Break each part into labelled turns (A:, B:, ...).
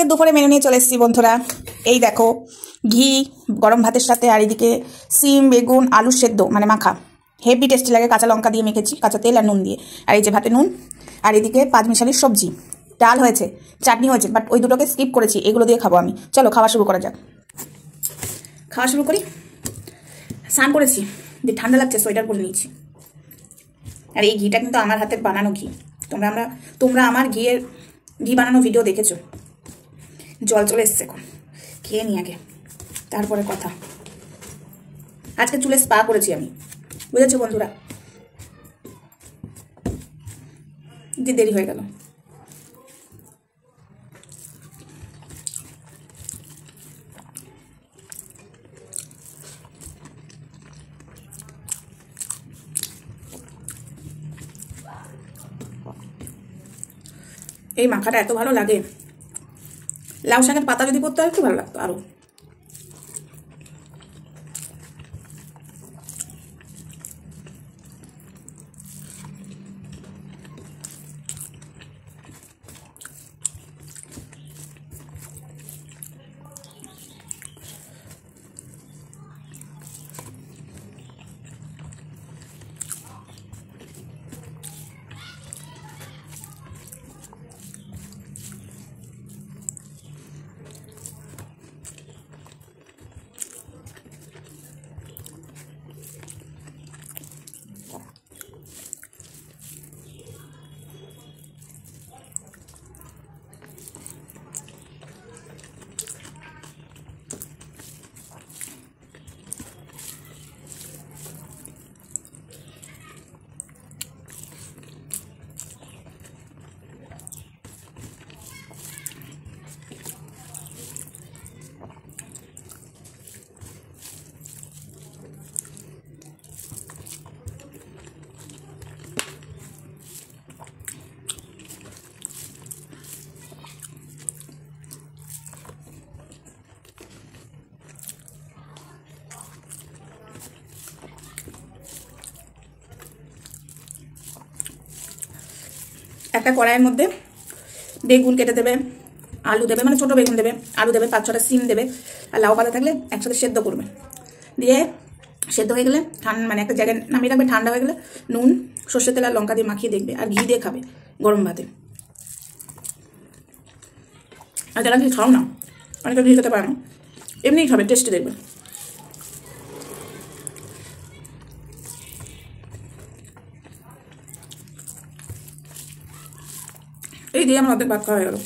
A: আজকে দুপুরে মেনু নিয়ে চলে এসেছি বন্ধুরা। এই দেখো, ঘি গরম ভাতের সাথে, আর এদিকে সিম বেগুন আলু সেদ্ধ মানে মাখা, হেভি টেস্টি লাগে। কাঁচা লঙ্কা দিয়ে মেখেছি, কাঁচা তেল আর নুন দিয়ে। আর এই যে ভাতে নুন, আর এদিকে পাঁচমিশালির সবজি, ডাল হয়েছে, চাটনি হয়েছে, বাট ওই দুটোকে স্কিপ করেছি। এগুলো দিয়ে খাবো আমি। চলো খাওয়া শুরু করা যাক। খাওয়া শুরু করি। স্নান করেছি, যে ঠান্ডা লাগছে সোয়েটার পরে নিয়েছি। আর এই ঘিটা কিন্তু আমার হাতের বানানো ঘি। তোমরা আমার ঘি বানানো ভিডিও দেখেছো। জল চলে এসছে, এখন খেয়ে নি আগে, তারপরে কথা। আজকে চুলে স্পা করেছি আমি, বুঝেছো বন্ধুরা। দেরি হয়ে গেল। এই মাখাটা এত ভালো লাগে, লাউ শাকের পাতা যদি পড়তে হয় একটু ভালো লাগতো আরো। একটা কড়াইয়ের মধ্যে বেগুন কেটে দেবে, আলু দেবে, মানে ছোটো বেগুন দেবে, আলু দেবে, 5-6টা সিম দেবে, আর লাউ পাতা থাকলে একসাথে সেদ্ধ করবে। দিয়ে সেদ্ধ হয়ে গেলে মানে একটা জায়গায় নামিয়ে রাখবে। ঠান্ডা হয়ে গেলে নুন সর্ষের তেল আর লঙ্কা দিয়ে মাখিয়ে দেখবে, আর ঘি দিয়ে খাবে গরম ভাতে। আর যারা ঘি খাও না, অনেকে ঘি খেতে পারে না, এমনিই খাবে, টেস্টি দেখবে। এই দিয়ে আমার অর্ধেক ভাত খাওয়া হয়ে গেল।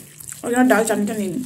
A: ওই জন্য ডাল চাটনিটা নিয়ে নিই।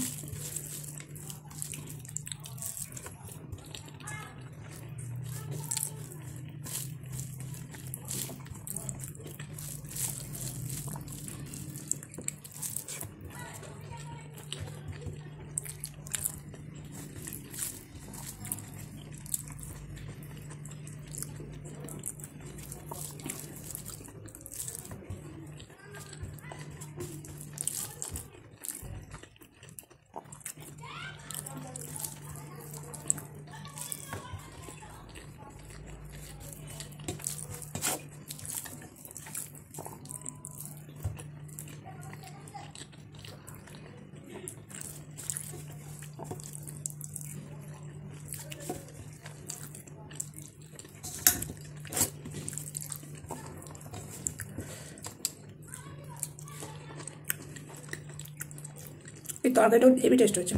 A: এই তরকারিটাও হেভি টেস্ট হয়েছে।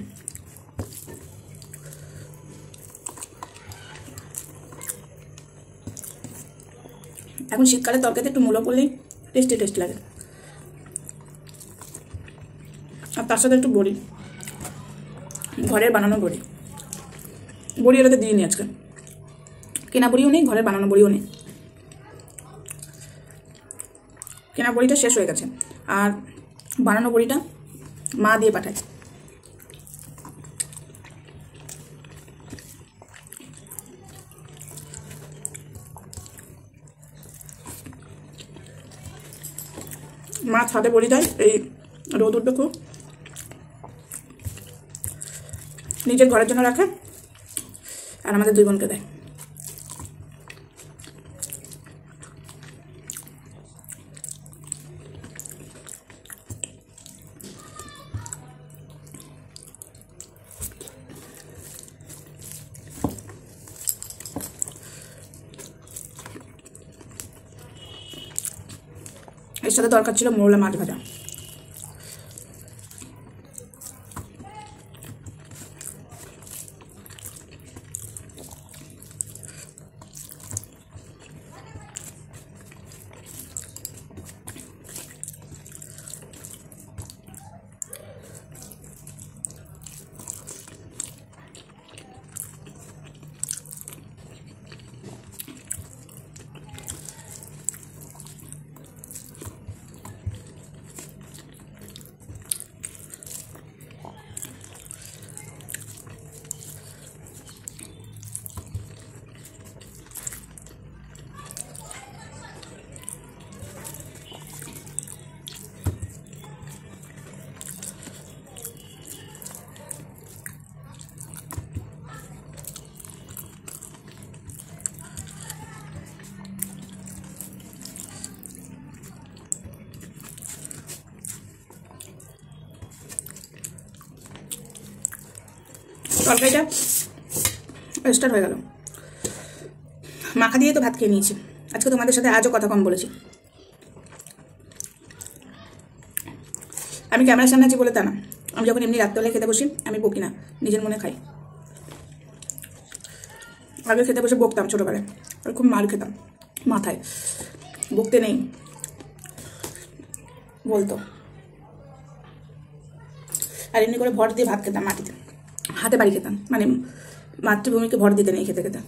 A: এখন শীতকালে তরকারিতে একটু মূলো করলেই টেস্টি লাগে। আর তার সাথে একটু বড়ি, ঘরের বানানো বড়ি। বড়ি এটাতে দিয়ে নি আজকে, কেনা বড়িও নেই, ঘরের বানানো বড়িও নেই। কেনা বড়িটা শেষ হয়ে গেছে, আর বানানো বড়িটা মা দিয়ে পাঠায়। মা ছাদে বড়ি দেয়, এই রোদ উঠবে খুব, নিজের ঘরের জন্য রাখে, আর আমাদের 2 বোনকে দেয়। এর সাথে দরকার ছিল মোরলা মাছ ভাজা। তরকারিটা স্টার্ট হয়ে গেল, মাখা দিয়ে তো ভাত খেয়ে নিয়েছি। আজকে তোমাদের সাথে আজও কথা কম বলেছি। আমি ক্যামেরার সামনে আছি বলে তা না, আমি যখন এমনি রাত্রেবেলায় খেতে বসি আমি বকি না, নিজের মনে খাই। আগে খেতে বসে বকতাম ছোটোবেলায়, আমি খুব মার খেতাম, মাথায় বকতে নেই বলতো। আর এমনি করে ভর দিয়ে ভাত খেতাম, মাটিতে হাতে বাড়ি খেতাম, মানে মাতৃভূমিকে ভর দিতে নেই খেতে খেতে।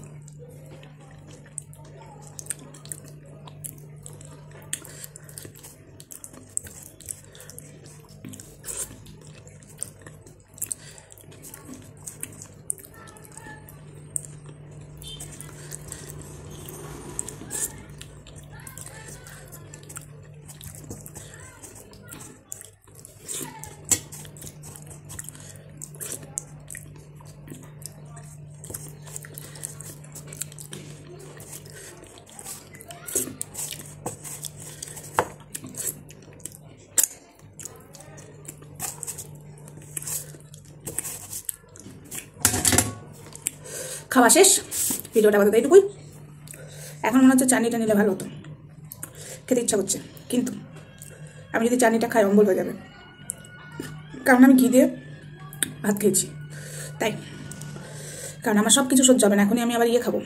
A: খাওয়া শেষ, ভিডিওটা আপাতত এইটুকুই। এখন মনে হচ্ছে চাটনিটা নিলে ভালো হতো, খেতে ইচ্ছা করছে, কিন্তু আমি যদি চাটনিটা খাই অম্বল হয়ে যাবে, কারণ আমি ঘি দিয়ে ভাত খেয়েছি তাই। কারণ আমার সব কিছু সহ্য হবে না, এখনই আমি আবার খাবো,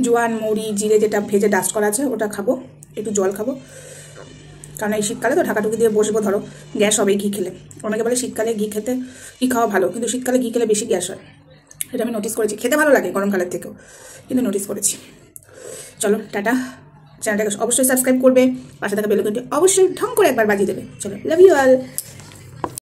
A: জোয়ান মৌরি জিরে যেটা ভেজে ডাস্ট করা আছে ওটা খাবো, একটু জল খাবো। কারণ এই শীতকালে তো ঢাকাটুকি দিয়ে বসবো, ধরো গ্যাস হবে ঘি খেলে। অনেকে বলে শীতকালে ঘি খেতে ঘি খাওয়া ভালো, কিন্তু শীতকালে ঘি খেলে বেশি গ্যাস হয়, এটা আমি নোটিস করেছি। খেতে ভালো লাগে গরমকালের থেকেও, কিন্তু নোটিস করেছি। চলো টাটা, চ্যানেলটাকে অবশ্যই সাবস্ক্রাইব করবে, পাশে থাকা বেল আইকনটি অবশ্যই ঢং করে একবার বাজিয়ে দেবে। চলো, লাভ ইউ অল।